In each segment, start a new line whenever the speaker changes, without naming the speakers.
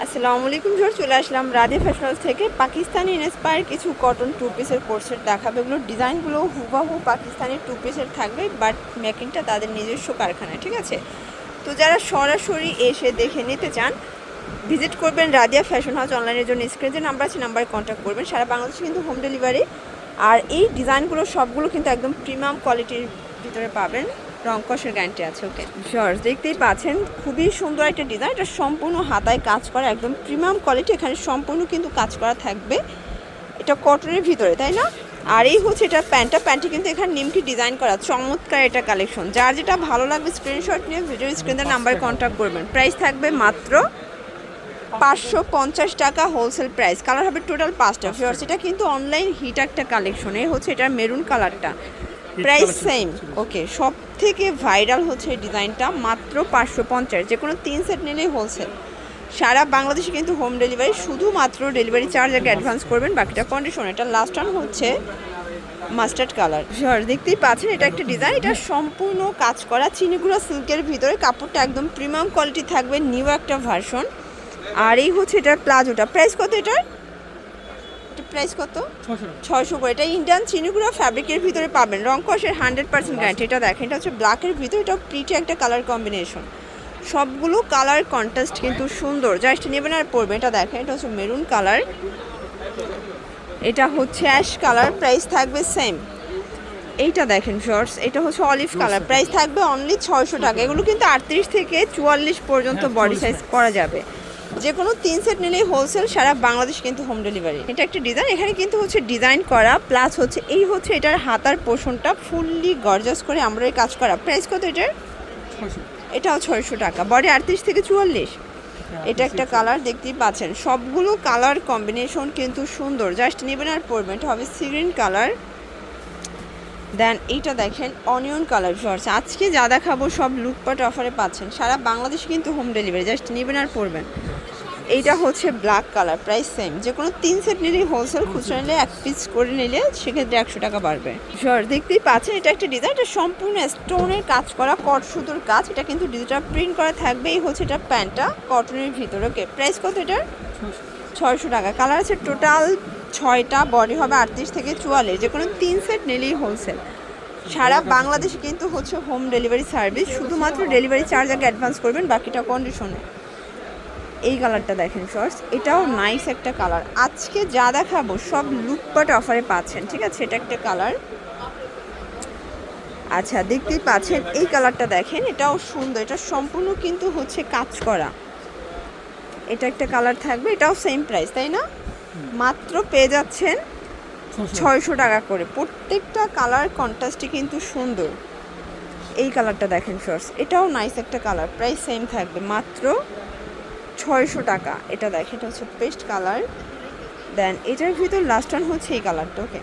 আসসালামু আলাইকুম ভিউয়ার, চলে আসলাম রাধে ফ্যাশন হাউস থেকে। পাকিস্তানি ইন্সপায়ার কিছু কটন টু পিসের কোর্সেট দেখাবে। এগুলোর ডিজাইনগুলো হুবাহু পাকিস্তানি টু পিসের থাকবে, বাট মেকিংটা তাদের নিজস্ব কারখানায়, ঠিক আছে? তো যারা সরাসরি এসে দেখে নিতে চান, ভিজিট করবেন রাদিয়া ফ্যাশন হাউস। অনলাইনের জন্য স্ক্রিনে যে নাম্বার আছে নাম্বারে কন্ট্যাক্ট করবেন। সারা বাংলাদেশে কিন্তু হোম ডেলিভারি। আর এই ডিজাইনগুলো সবগুলো কিন্তু একদম প্রিমিয়াম কোয়ালিটির ভিতরে পাবেন, রং কষের গ্যারান্টি আছে। ওকে শর্টস দেখতেই পাচ্ছেন, খুবই সুন্দর একটা ডিজাইন। এটা সম্পূর্ণ হাতায় কাজ করা, একদম প্রিমিয়াম কোয়ালিটি। এখানে সম্পূর্ণ কিন্তু কাজ করা থাকবে। এটা কটনের ভিতরে, তাই না? আর এই হচ্ছে এটা প্যান্টটি কিন্তু এখানে নিমকি ডিজাইন করা, চমৎকার এটা কালেকশন। যার যেটা ভালো লাগবে স্ক্রিনশট নিয়ে ভিডিও স্ক্রিনের নাম্বারে কন্ট্যাক্ট করবেন। প্রাইস থাকবে মাত্র 550 টাকা হোলসেল প্রাইস। কালার হবে টোটাল 5টা। ফিওর্স এটা কিন্তু অনলাইন হিট একটা কালেকশন। এই হচ্ছে এটার মেরুন কালারটা, প্রাইস সেম। ওকে, সব থেকে ভাইরাল হচ্ছে এই ডিজাইনটা, মাত্র 550। যে কোনো 3 সেট নিলেই হোলসেল। সারা বাংলাদেশে কিন্তু হোম ডেলিভারি, শুধুমাত্র ডেলিভারি চার্জ আগে অ্যাডভান্স করবেন, বাকিটা কন্ডিশন। এটা লাস্ট ওয়ান হচ্ছে মাস্টার্ড কালার। দেখতেই পাচ্ছেন, এটা একটা ডিজাইন। এটা সম্পূর্ণ কাজ করা চিনিগুলো সিল্কের ভিতরে, কাপড়টা একদম প্রিমিয়াম কোয়ালিটি থাকবে, নিউ একটা ভার্সন। আর এই হচ্ছে এটার প্লাজোটা, প্রাইস কত এটার? প্রাইস কত? 600 করে। এটা ইন্ডিয়ান চিনিগুলো ফ্যাব্রিকের ভিতরে পাবেন, রং কষের 100% গ্যারান্টি। এটা দেখেন, এটা হচ্ছে ব্ল্যাকের ভিতরে, এটা প্রিটি একটা কালার কম্বিনেশন। সবগুলো কালার কন্ট্রাস্ট কিন্তু সুন্দর, জাস্ট নেবেন আর পরবেন। এটা দেখেন, এটা হচ্ছে মেরুন কালার, এটা হচ্ছে অ্যাশ কালার, প্রাইস থাকবে সেম। এইটা দেখেন শর্টস, এটা হচ্ছে অলিভ কালার, প্রাইস থাকবে অনলি 600 টাকা। এগুলো কিন্তু 38 থেকে 44 পর্যন্ত বডি সাইজ করা যাবে। যে কোনো 3 সেট নিলেই হোলসেল, সারা বাংলাদেশ কিন্তু হোম ডেলিভারি। এটা একটা ডিজাইন, এখানে কিন্তু হচ্ছে ডিজাইন করা, প্লাস হচ্ছে এই হচ্ছে এটার হাতার পোর্শনটা ফুললি গর্জাস করে আমরা কাজ করা। প্রাইস কত এটার? এটাও 600 টাকা। বডি 38 থেকে 44। এটা একটা কালার, দেখতেই পাচ্ছেন সবগুলো কালার কম্বিনেশন কিন্তু সুন্দর, জাস্ট নেবেন আর পরবেন। এটা হবে সি গ্রিন কালার। দেন এইটা দেখেন অনিয়ন কালার। শর্টস আজকে যা দেখাবো সব লুটপাট অফারে পাচ্ছেন, সারা বাংলাদেশে কিন্তু হোম ডেলিভারি, জাস্ট নেবেন আর পরবেন। এইটা হচ্ছে ব্ল্যাক কালার, প্রাইস সেম। যে কোনো 3 সেট নিলেই হোলসেল, খুচরা নিলে 1 পিস করে নিলে সেক্ষেত্রে 100 টাকা বাড়বে। শর্টস দেখতেই পাচ্ছেন, এটা একটা ডিজাইন। এটা সম্পূর্ণ স্টোনের কাজ করা, কট সুতোর কাজ। এটা কিন্তু ডিজিটাল প্রিন্ট করা থাকবে। এই হচ্ছে এটা প্যান্টটা কটনের ভিতরে। ওকে, প্রাইস কত এটার? 600 টাকা। কালার আছে টোটাল 6টা, বডি হবে 38 থেকে 44। যে কোনো 3 সেট নিলেই হোলসেল। সারা বাংলাদেশে কিন্তু হচ্ছে হোম ডেলিভারি সার্ভিস, শুধুমাত্র ডেলিভারি চার্জ আগে অ্যাডভান্স করবেন, বাকিটা কন্ডিশনে। এই কালারটা দেখেন শর্টস, এটাও নাইস একটা কালার। আজকে যা দেখাবো সব লুটপাট অফারে পাচ্ছেন, ঠিক আছে? এটা একটা কালার। আচ্ছা, দেখতেই পাচ্ছেন এই কালারটা দেখেন, এটাও সুন্দর। এটা সম্পূর্ণ কিন্তু হচ্ছে কাজ করা। এটা একটা কালার থাকবে, এটাও সেম প্রাইস, তাই না? মাত্র পেয়ে যাচ্ছেন 600 টাকা করে। প্রত্যেকটা কালার কন্ট্রাস্টই কিন্তু সুন্দর। এই কালারটা দেখেন শর্টস, এটাও নাইস একটা কালার, প্রাইস সেম থাকবে, মাত্র 600 টাকা। এটা দেখেন, এটা হচ্ছে পেস্ট কালার। দেন এটার ভিতর লাস্ট ওয়ান হচ্ছে এই কালারটা। ওকে,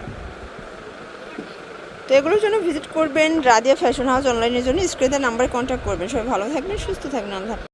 তো এগুলোর জন্য ভিজিট করবেন রাদিয়া ফ্যাশন হাউস। অনলাইনের জন্য স্ক্রিনের নাম্বারে কন্ট্যাক্ট করবেন। সবাই ভালো থাকবেন, সুস্থ থাকবেন, আল্লাহ হাফেজ।